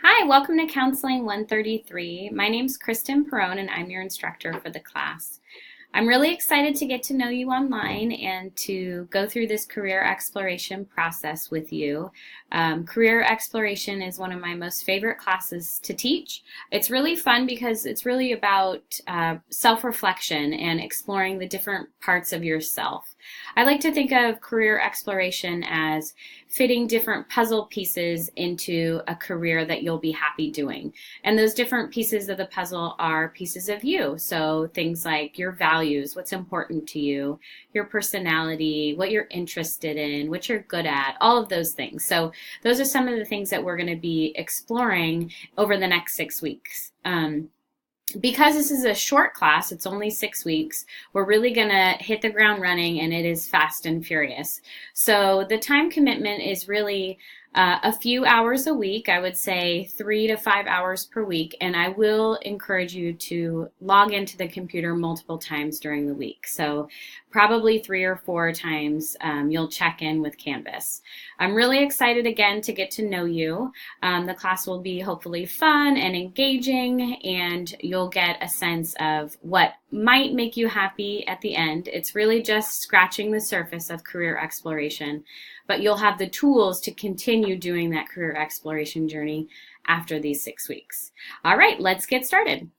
Hi, welcome to Counseling 133. My name's Kristen Perone and I'm your instructor for the class. I'm really excited to get to know you online and to go through this career exploration process with you. Career exploration is one of my most favorite classes to teach. It's really fun because it's really about self-reflection and exploring the different parts of yourself. I like to think of career exploration as fitting different puzzle pieces into a career that you'll be happy doing. And those different pieces of the puzzle are pieces of you. So things like your values, what's important to you, your personality, what you're interested in, what you're good at, all of those things. So those are some of the things that we're going to be exploring over the next 6 weeks. Because this is a short class, it's only 6 weeks, we're really going to hit the ground running, and it is fast and furious. So the time commitment is really a few hours a week. I would say 3 to 5 hours per week, and I will encourage you to log into the computer multiple times during the week. So probably 3 or 4 times you'll check in with Canvas. I'm really excited again to get to know you. The class will be hopefully fun and engaging, and you'll get a sense of what might make you happy at the end. It's really just scratching the surface of career exploration, but you'll have the tools to continue doing that career exploration journey after these 6 weeks. All right, let's get started.